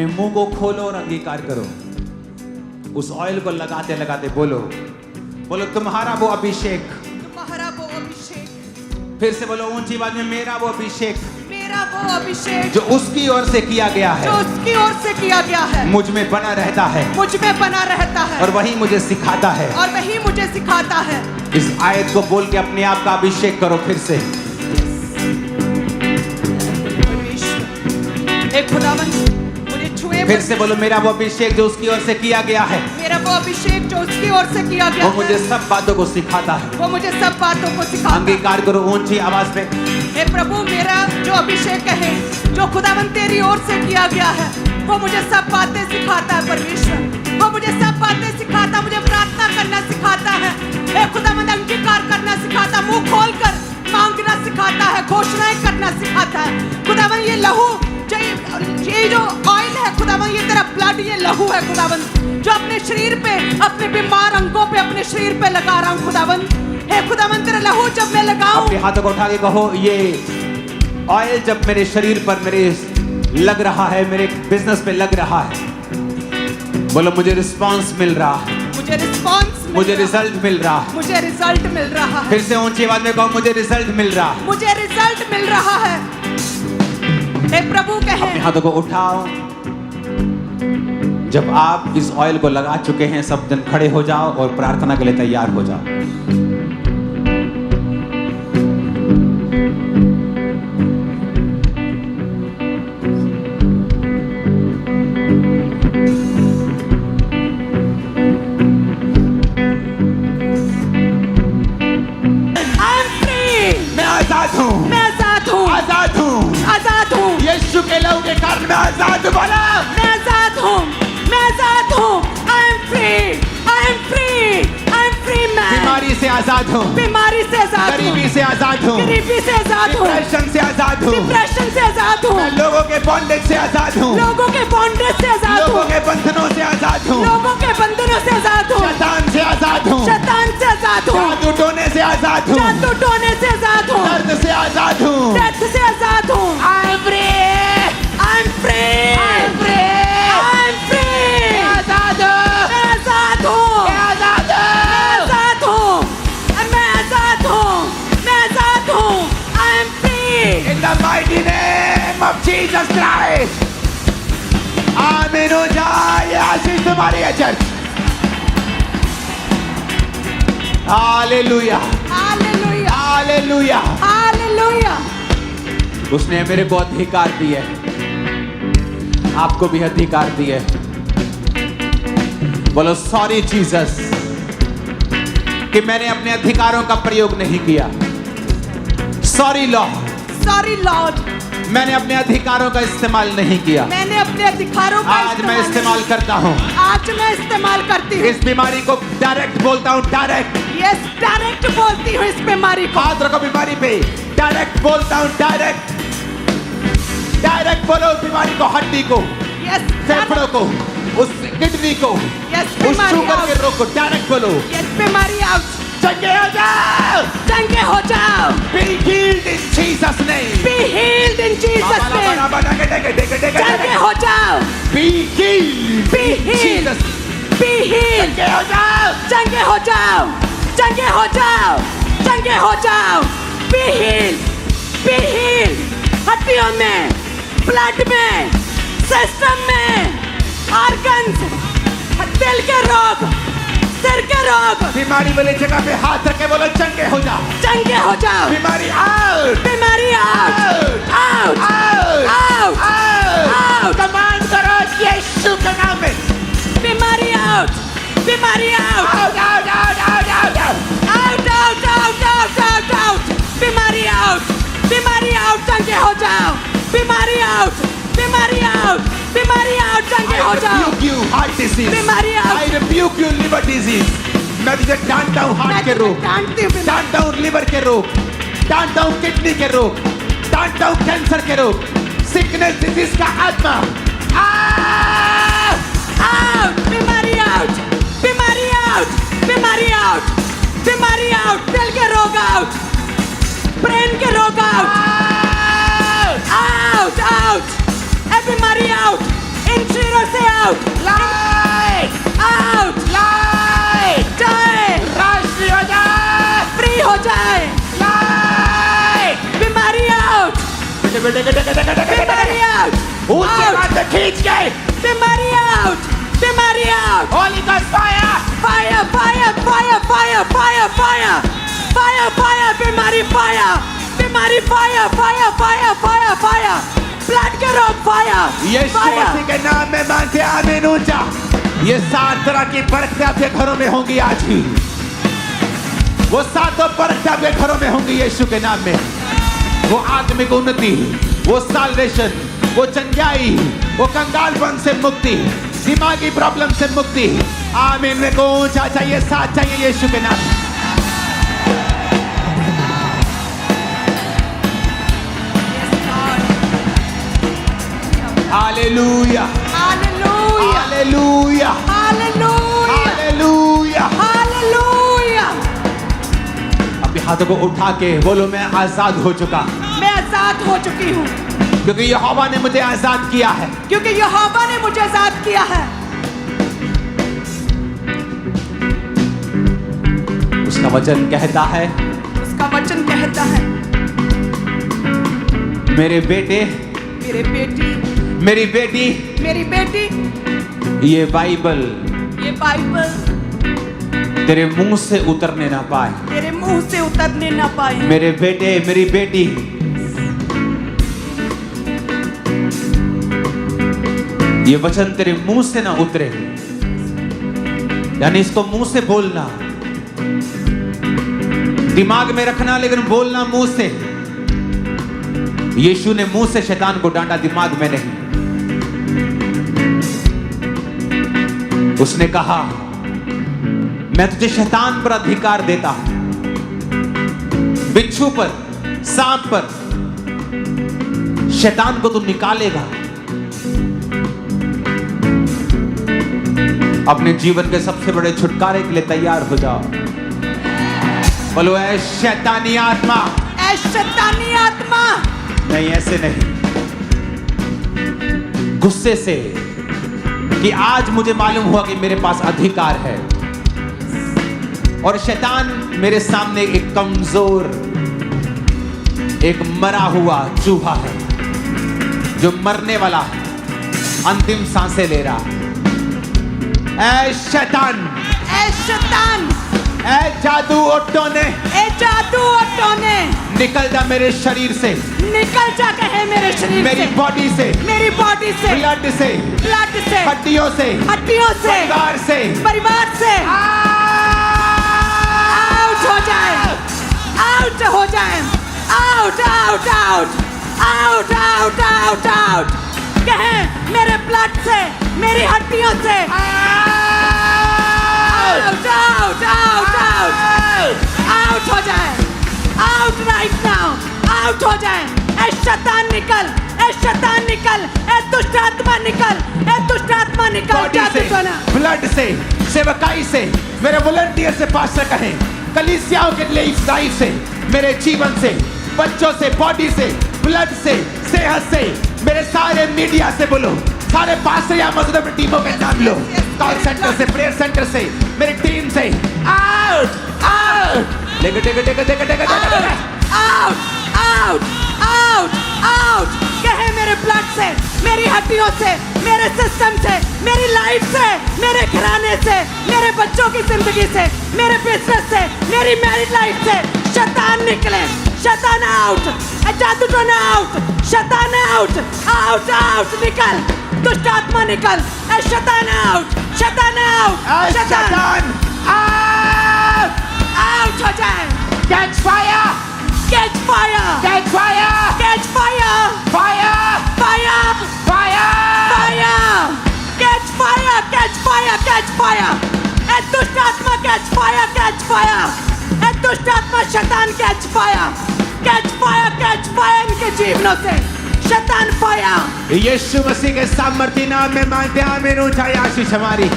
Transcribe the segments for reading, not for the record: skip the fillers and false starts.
अपने मुंह को खोलो और अंगीकार करो। उस ऑयल को लगाते लगाते बोलो, बोलो तुम्हारा वो अभिषेक। तुम्हारा वो अभिषेक। फिर से बोलो ऊंची आवाज में, मेरा वो अभिषेक, मेरा वो अभिषेक जो उसकी ओर से किया गया है, जो उसकी ओर से किया गया है, मुझ में बना रहता है, मुझ में बना रहता है, और वही मुझे सिखाता है। और वही मुझे सिखाता है। इस आयत को बोल के अपने आप का अभिषेक करो फिर से। एक खुदावंद मुझे छुए। फिर से बोलो, मेरा वो अभिषेक जो उसकी ओर से किया गया है, मेरा वो अभिषेक जो उसकी ओर से किया गया वो मुझे है, सब बातों को सिखाता है। वो मुझे सब बातों को सिखाता है। अंगीकार करो ऊंची आवाज में। हे प्रभु, मेरा जो अभिषेक है, जो खुदावंद तेरी ओर से किया गया है, वो मुझे सब बातें सिखाता है। परमेश्वर, वो मुझे सब बातें सिखाता, मुझे प्रार्थना करना सिखाता है। हे खुदावंद, अंगीकार करना सिखाता, मुंह खोलकर मांगना सिखाता है, घोषणाएं करना सिखाता है। खुदावंद, ये लहू, ये जो ऑयल है खुदावंद, ये तेरा ब्लड, ये लहू है खुदावंद, जो अपने शरीर पे, अपने बीमार अंगों पे, अपने शरीर पे लगा रहा हूँ खुदावंद। हे खुदावंद, तेरा लहू जब मैं लगाऊं, अपने हाथों को उठा के कहो, ये ऑयल जब मेरे शरीर पर मेरे लग रहा है, मेरे बिजनेस पे लग रहा है, बोलो मुझे रिस्पांस मिल रहा है, मुझे रिस्पांस, मुझे रिजल्ट मिल रहा है। मुझे रिजल्ट मिल रहा है। फिर से ऊंची आवाज में कहो, मुझे रिजल्ट मिल रहा है, मुझे रिजल्ट मिल रहा है। हे प्रभु कहे, अपने हाथों को उठाओ। जब आप इस ऑयल को लगा चुके हैं, सब जन खड़े हो जाओ और प्रार्थना के लिए तैयार हो जाओ। मैं आजाद हूँ, मैं आजाद हूँ, आजाद हूँ, आजाद हूँ, यीशु के लहू के कारण मैं आजाद हूँ। बोला, मैं आजाद हूँ, मैं आजाद हूँ। I am free, I am free, I am free man. बीमारी से आजाद हूँ, बीमारी से आजाद हूँ, गरीबी से आजाद हूँ, गरीबी से आजाद हूँ, डिप्रेशन से आजाद हूँ, डिप्रेशन से आजाद हूँ, मैं लोगों के बॉन्डेज से आजाद हूँ, लोगों के बॉन्डेज से आजाद लोगों हूँ, के बंधनों से आजाद हूँ, लोगों के बंधनों से आजाद हूँ, शैतान से आजाद हूँ, शैतान से आजाद हूँ, जादू टोने से आजाद हूँ, जादू टोने से आजाद हूँ, दर्द से आजाद हूँ। डेथ से आजाद हूँ। I am free, I am free, I am free, I am free. आजाद हूँ, मैं आजाद हूँ, मैं आजाद मैं हूँ। आजाद हूँ, मैं आजाद हूँ, मैं आजाद हूँ। I am free. In the mighty name of Jesus Christ, आमीन हो जाए। आशीष तुम्हारी है church. Hallelujah, hallelujah, hallelujah. Hallelujah. उसने मेरे को अधिकार दिए, आपको भी अधिकार दिए। बोलो सॉरी जीसस कि मैंने अपने अधिकारों का प्रयोग नहीं किया। सॉरी लॉर्ड, सॉरी लॉर्ड, मैंने अपने अधिकारों का इस्तेमाल नहीं किया। मैंने अपने अधिकारों का आज मैं इस्तेमाल करता हूँ। आज मैं इस्तेमाल करती हूँ। इस बीमारी को डायरेक्ट बोलता हूँ, डायरेक्ट। यस, डायरेक्ट बोलती हूँ इस बीमारी को। हाथ रखो बीमारी पे, डायरेक्ट बोलता हूँ, डायरेक्ट। डायरेक्ट बोलो उस बीमारी को, हड्डी को, यस, फेफड़ों को, उस किडनी को, यस, उस बीमारी शुगर के आउट, रोग को, डायरेक्ट बोलो। यस, बीमारी आउट। चंगे हो जाओ, चंगे हो जाओ। be healed in Jesus name। Be healed in Jesus name। चंगे हो जाओ। be healed Be in healed। Jesus। Be healed। चंगे हो जाओ, चंगे हो जाओ, चंगे हो जाओ, चंगे हो जाओ। Be healed, be healed। हड्डियों में, ब्लड में, सिस्टम में, ऑर्गन्स, दिल के रोग, सिर के रोग, बीमारी वाली जगह पे हाथ रखे बोलो चंगे हो जाओ। चंगे हो जाओ। बीमारी आउट, बीमारी out, out, out, out, out. Out. Command करो यीशु के नाम में। बीमारी आउट, बीमारी out, out, out, out, out, out, out. Out, out, out, out, out, out. बीमारी आउट, बीमारी आउट, चंगे हो जाओ। बीमारी आउट, बीमारी आउट, बीमारी आउट, चंगे हो I जाओ। rebuke you heart disease। बीमारी out. I rebuke you liver disease। मैं तुझे डांटता हूँ हार्ट के रोग, डांटती हूँ बीमारी। डांटता हूँ लिवर के रोग, डांटता हूँ किडनी के रोग, डांटता हूँ कैंसर के रोग, सिकनेस डिजीज का आत्मा आउट, बीमारी आउट, बीमारी आउट, बीमारी आउट, बीमारी आउट, दिल के रोग आउट, ब्रेन के रोग आउट, आउट, आउट, ए बीमारी आउट, इन बीमारी आउट, ऊंचे हाथ से खींच के बीमारी आउट, बीमारी out, Holi God fire, fire fire fire fire fire fire fire fire, बीमारी फायर, बीमारी fire fire fire fire fire, blood के रोग फायर, यीशु मसीह के नाम में मानते आमीन ऊंचा। ये 7 तरह की बरकतें आपके घरों में होंगी आज ही। वो 7 बरकतें आपके घरों में होंगी यीशु के नाम में। वो आत्मिक उन्नति, वो साल्वेशन, वो चंगाई, वो कंगालपन से मुक्ति, दिमागी प्रॉब्लम से मुक्ति। आमीन में को ऊंचा चाहिए, साथ चाहिए यीशु के नाम में। Hallelujah, hallelujah, hallelujah, hallelujah, hallelujah. Hallelujah. अपने हाथों को उठा के बोलो मैं आजाद हो चुका, मैं आजाद हो चुकी हूँ, क्योंकि यहोवा ने मुझे आजाद किया है। क्योंकि यहोवा ने मुझे आजाद किया है। उसका वचन कहता है, उसका वचन कहता है, मेरे बेटे, मेरे बेटी, मेरी बेटी, मेरी बेटी, ये बाइबल ये बाइबल तेरे मुंह से उतरने ना पाए। तेरे मुंह से उतरने ना पाए। मेरे बेटे, मेरी बेटी, ये वचन तेरे मुंह से ना उतरे, यानी इसको मुंह से बोलना, दिमाग में रखना, लेकिन बोलना मुंह से। यीशु ने मुंह से शैतान को डांटा, दिमाग में नहीं। उसने कहा मैं तुझे शैतान पर अधिकार देता हूं, बिच्छू पर, सांप पर, शैतान को तू निकालेगा। अपने जीवन के सबसे बड़े छुटकारे के लिए तैयार हो जाओ। बोलो ऐ शैतानी आत्मा, ऐ शैतानी आत्मा, नहीं ऐसे नहीं, गुस्से से, कि आज मुझे मालूम हुआ कि मेरे पास अधिकार है और शैतान मेरे सामने एक कमजोर, एक मरा हुआ चूहा है जो मरने वाला है, अंतिम सांसें ले रहा। ऐ शैतान, ऐ शैतान, ऐ जादू ओटोने, ऐ जादू ओटोने, निकल जा मेरे शरीर से, निकल जा कहे मेरे शरीर मेरी से, बॉडी से, मेरी बॉडी से, ब्लड से, ब्लड से, हड्डियों से, हड्डियों से, परिवार से, परिवार से आउट हो जाए, आउट हो जाए, out out out out out out out, कहे मेरे ब्लड से, मेरी हड्डियों से out out out out out हो जाए, आउट राइट नाउ, आउट हो जाए। ऐ शैतान निकल, ऐ शैतान निकल, ऐ दुष्ट आत्मा निकल, ऐ दुष्ट आत्मा निकल, बॉडी से, ब्लड से, सेवकाई से, मेरे वॉलंटियर से, पास्टर कहें, कलीसियाओं के लाइफ से, मेरे जीवन से, बच्चों से, बॉडी से, ब्लड से, सेहत से, मेरे सारे मीडिया से, बोलो सारे पास्टर या मौजूदा टीमों के नाम लो, कॉल सेंटर से, प्रेयर सेंटर से, मेरी टीम से, out out, take take take take take out out out out, कहे मेरे ब्लड से, मेरी हड्डियों से, मेरे सिस्टम से, मेरी लाइफ से, मेरे घराने से, मेरे बच्चों की जिंदगी से, मेरे बिजनेस से, मेरी मैरिड लाइफ से, शैतान निकले, शैतान आउट, जादू टोना आउट, शैतान आउट, आउट आउट, निकल, दुष्ट आत्मा निकल, शैतान आउट, शैतान आउट, शैतान आउट, आउट हो जाए। Catch fire, catch fire, catch fire, catch fire, fire, fire, fire, fire, catch fire, catch fire, catch fire, ए दुष्ट आत्मा कैच फायर, कैच फायर, ए दुष्ट आत्मा शैतान catch fire, catch fire, catch fire इनके जीवनों से, शैतान फायर। यीशु मसीह के सामर्थ्य नाम में मानते हैं, आमीन। ऊंचाई आशीष हमारी।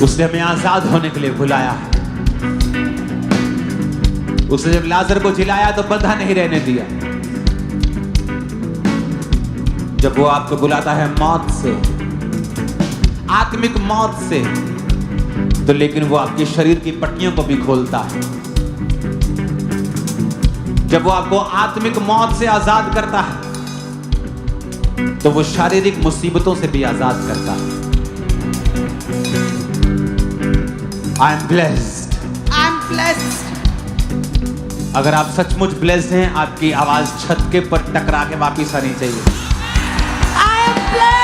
उसने हमें आजाद होने के लिए बुलाया। उसने जब लाजर को जिलाया तो बंधा नहीं रहने दिया। जब वो आपको बुलाता है मौत से, आत्मिक मौत से, तो लेकिन वो आपके शरीर की पट्टियों को भी खोलता है। जब वो आपको आत्मिक मौत से आजाद करता है तो वो शारीरिक मुसीबतों से भी आजाद करता है। I am blessed. I am blessed. अगर आप सचमुच ब्लेस्ड हैं, आपकी आवाज छत के पर टकरा के वापिस आनी चाहिए। I am blessed.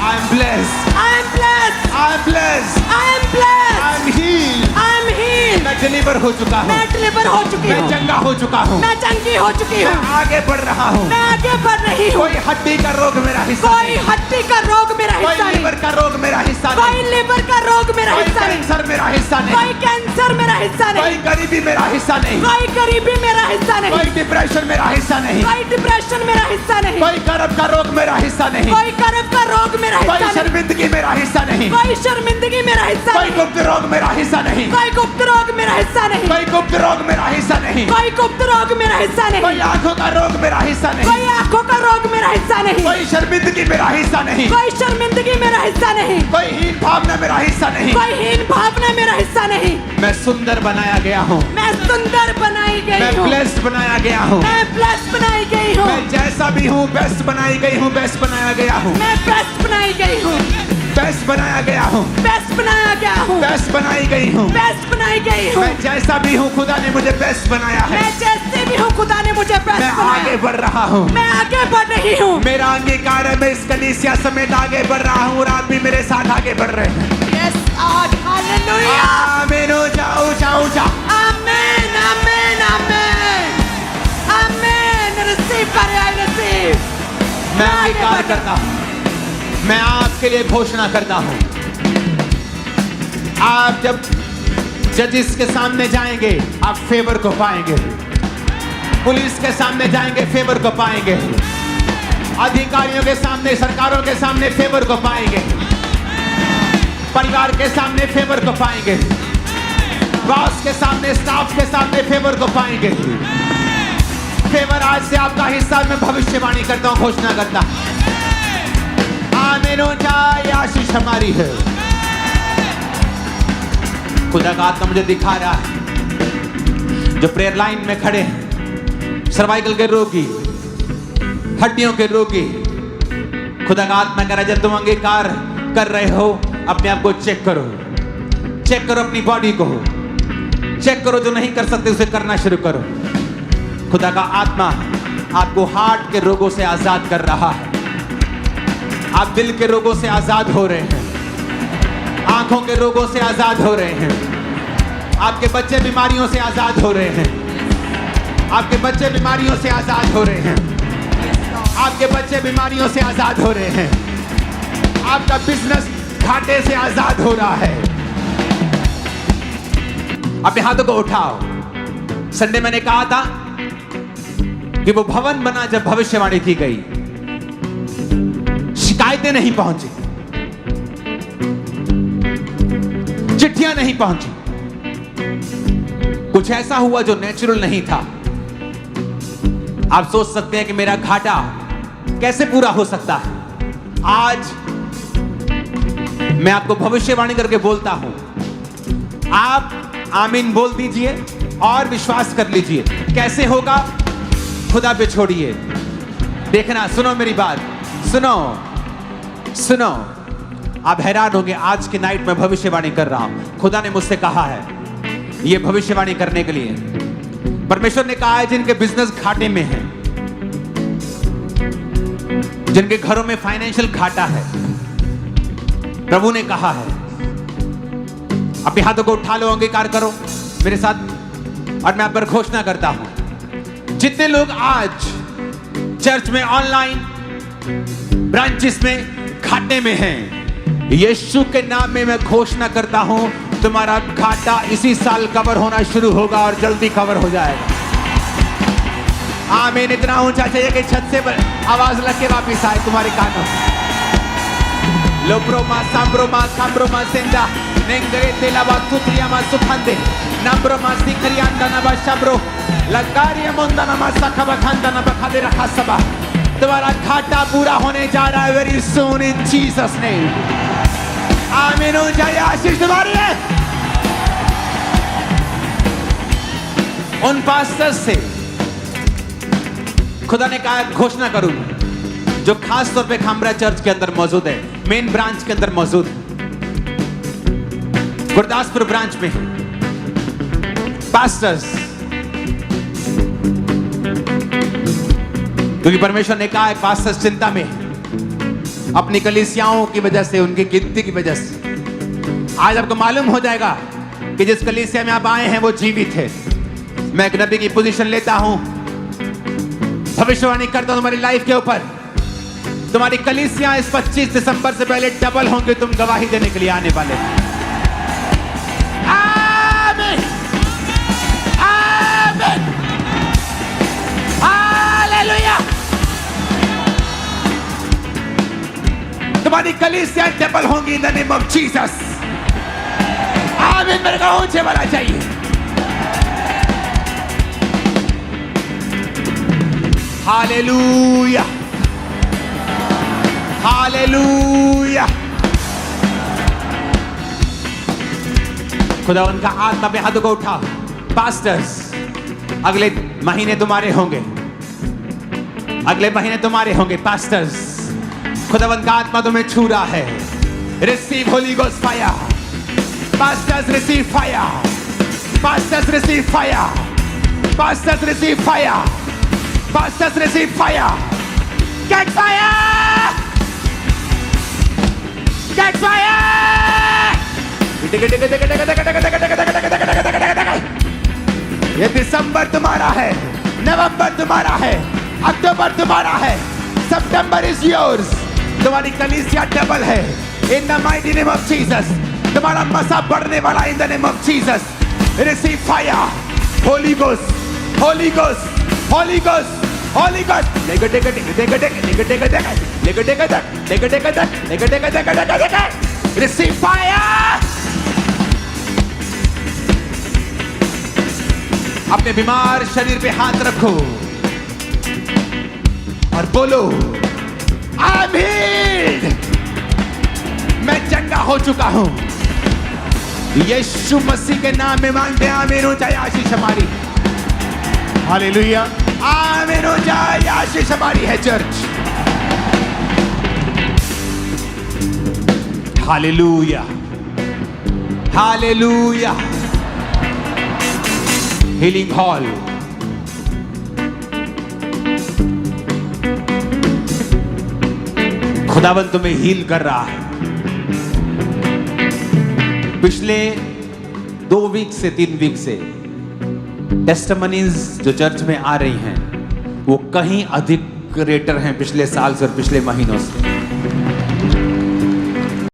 I am blessed. I am blessed. I am blessed. I am blessed. I am heeled. I am heeled. मैं डिलीवर हो चुका हूँ। मैं डिलीवर हो चुकी मैं हूँ। चंगा हो चुका हूँ। मैं चंगी हो चुकी मैं हूँ। आगे बढ़ रहा हूँ। मैं आगे बढ़ रही हूँ। कोई हड्डी का रोग मेरा हिस्सा कोई नहीं। हड्डी का रोग मेरा कोई हिस्सा नहीं। लीवर का रोग मेरा हिस्सा कोई नहीं। लिवर का रोग मेरा कोई हिस्सा नहीं। कैंसर मेरा हिस्सा नहीं। कोई कैंसर मेरा हिस्सा कोई नहीं। गरीबी मेरा हिस्सा नहीं। कोई गरीबी मेरा हिस्सा नहीं। कोई डिप्रेशन मेरा हिस्सा नहीं। कोई डिप्रेशन मेरा हिस्सा नहीं। कोई गर्भ का रोग मेरा हिस्सा नहीं। कोई गर्भ का रोग मेरा कोई हिस्सा नहीं। शर्मिंदगी मेरा हिस्सा नहीं। कोई शर्मिंदगी मेरा हिस्सा कोई नहीं। गुप्त रोग मेरा हिस्सा नहीं। कोई गुप्त रोग मेरा हिस्सा नहीं। कोई गुप्त रोग मेरा हिस्सा नहीं। कोई गुप्त रोग मेरा हिस्सा नहीं। कोई आंखों का रोग मेरा हिस्सा नहीं। कोई आंखों का रोग मेरा हिस्सा नहीं। कोई शर्मिंदगी मेरा हिस्सा नहीं। कोई शर्मिंदगी मेरा हिस्सा नहीं। कोई हीन भावना मेरा हिस्सा नहीं। कोई हीन भावना मेरा हिस्सा नहीं। मैं सुंदर बनाया गया हूँ। मैं सुंदर बनाई मैं गई हूँ। ब्लेस्ड बनाया गया हूँ। मैं ब्लेस्ड बनाई गई हूँ। मैं जैसा भी हूँ बेस्ट बनाई गई हूँ, बेस्ट बनाया गया हूँ। मैं बेस्ट बनाई गई हूँ। बेस्ट बनाया गया हूँ। बेस्ट बनाया गया हूँ। बेस्ट बनाई गई हूँ। बेस्ट बनाई गई हूँ। मैं जैसा भी हूँ खुदा ने मुझे बेस्ट बनाया है। मैं जैसे भी हूँ खुदा ने मुझे बेस्ट मैं बनाया। आगे बढ़ रहा हूँ। मैं आगे बढ़ रही हूँ। मेरा अंगीकार है, मैं इस कलीसिया समेत आगे बढ़ रहा हूँ और आप भी मेरे साथ आगे बढ़ रहे हैं। Yes Lord, hallelujah. आमीन। ऊंचा ऊंचा ऊंचा। आमीन, आमीन, आमीन, आमीन। रिसीव करें, आई रिसीव। मैं अंगीकार करता हूँ। मैं आपके लिए घोषणा करता हूँ, आप जब जजिस के सामने जाएंगे आप फेवर को पाएंगे। पुलिस के सामने जाएंगे फेवर को पाएंगे। अधिकारियों के सामने, सरकारों के सामने फेवर को पाएंगे। परिवार के सामने फेवर को पाएंगे। बॉस के सामने, स्टाफ के सामने फेवर को पाएंगे। फेवर आज से आपका हिस्सा। मैं भविष्यवाणी करता हूँ, घोषणा करता हूँ। आमीन। ये आशीष हमारी है। खुदा का आत्मा मुझे दिखा रहा है जो प्रेयर लाइन में खड़े हैं, सर्वाइकल के रोगी, हड्डियों के रोगी। खुदा का आत्मा कह रहा है जब तुम अंगीकार कर रहे हो अपने आप को चेक करो। चेक करो अपनी बॉडी को। चेक करो, जो नहीं कर सकते उसे करना शुरू करो। खुदा का आत्मा आपको हार्ट के रोगों से आजाद कर रहा है। आप दिल के रोगों से आजाद हो रहे हैं। आंखों के रोगों से आजाद हो रहे हैं। आपके बच्चे बीमारियों से आजाद हो रहे हैं। आपके बच्चे बीमारियों से आजाद हो रहे हैं। आपके बच्चे बीमारियों से आजाद हो रहे हैं। आपका बिजनेस घाटे से आजाद हो रहा है। अपने हाथों को उठाओ। संडे मैंने कहा था कि वो भवन बना जब भविष्यवाणी की गई, शिकायतें नहीं पहुंची, चिट्ठियां नहीं पहुंची, कुछ ऐसा हुआ जो नेचुरल नहीं था। आप सोच सकते हैं कि मेरा घाटा कैसे पूरा हो सकता है। आज मैं आपको भविष्यवाणी करके बोलता हूं, आप आमीन बोल दीजिए और विश्वास कर लीजिए। कैसे होगा, खुदा पे छोड़िए। देखना, सुनो मेरी बात, सुनो सुनो। आप हैरान होंगे, आज की नाइट में भविष्यवाणी कर रहा हूं। खुदा ने मुझसे कहा है यह भविष्यवाणी करने के लिए। परमेश्वर ने कहा है जिनके बिजनेस घाटे में है, जिनके घरों में फाइनेंशियल घाटा है, प्रभु ने कहा है अपने हाथों को उठा लो, अंगीकार करो मेरे साथ और मैं आप पर घोषणा करता हूं। जितने लोग आज चर्च में, ऑनलाइन ब्रांचेस में घाटे में हैं, यीशु के नाम में मैं घोषणा करता हूं तुम्हारा घाटा इसी साल कवर होना शुरू होगा और जल्दी कवर हो जाएगा। आमीन। इतना ऊंचा चाहिए कि छत से आवाज लग के वापिस आए तुम्हारे कानों। लोब्रोमा सांब्रोमा सांब्रोमा सेंदा नेंगरे तेलावा सुत्रियामा सुखंदे नंब्रोमा सिखरियांदा नबा शब्रो लगारिया मोंदा नमा सखबा खंदा नबा खादे रखा सबा। तुम्हारा घाटा पूरा होने जा रहा है वेरी सून इन जीसस नेम। आमीन ऊंचा, ये आशीष तुम्हारी है। उन पास्टर्स से खुदा ने कहा घोषणा करूं, जो खास तौर पे खामरा चर्च के अंदर मौजूद है, मेन ब्रांच के अंदर मौजूद है, गुरदासपुर ब्रांच में पास्टर्स, क्योंकि परमेश्वर ने कहा है पास्टर्स चिंता में अपनी कलीसियाओं की वजह से, उनकी गिनती की वजह से। आज आपको मालूम हो जाएगा कि जिस कलीसिया में आप आए हैं वो जीवित है। मैं एक नबी की पोजीशन लेता हूं, भविष्यवाणी करता हूं तुम्हारी लाइफ के ऊपर, तुम्हारी कलीसिया इस 25 दिसंबर से पहले डबल होंगे, तुम गवाही देने के लिए आने वाले। आमीन, आमीन, हालेलुया। तुम्हारी कलीसिया डबल होंगी in the name of Jesus. आमीन, मेरे को ऊंचे वाला चाहिए। Hallelujah, hallelujah. खुदा उनका आत्मा पे हाथों को उठा। पास्टर्स, अगले महीने तुम्हारे होंगे, अगले महीने तुम्हारे होंगे पास्टर्स। खुदावंत का आत्मा तुम्हें छू रहा है। Receive Holy Ghost fire. Pastors receive fire, pastors receive fire, pastors receive fire, pastors receive fire. Get fire, get fire. ये दिसंबर तुम्हारा है, नवंबर तुम्हारा है, अक्टूबर तुम्हारा है, सितंबर इज योर्स। तुम्हारी कलीसिया डबल है in the mighty name of Jesus. तुम्हारा मसा बढ़ने वाला in the name of Jesus. Receive fire, Holi ghost, Holi ghost, Holi ghost, Holi ghost. Receive fire. अपने बीमार शरीर पे हाथ रखो और बोलो आमीन। मैं चंगा हो चुका हूं, यीशु मसीह के नाम में मांगते हैं। आमीन हो जाए आशीष हमारी। हालेलुया, आमीन हो जाए आशीष हमारी है church. Hallelujah, hallelujah. Healing hall, खुदावंत तुम्हें हील कर रहा है। पिछले 2 वीक से 3 वीक से टेस्टिमनीज जो चर्च में आ रही हैं वो कहीं अधिक ग्रेटर हैं पिछले साल से और पिछले महीनों से।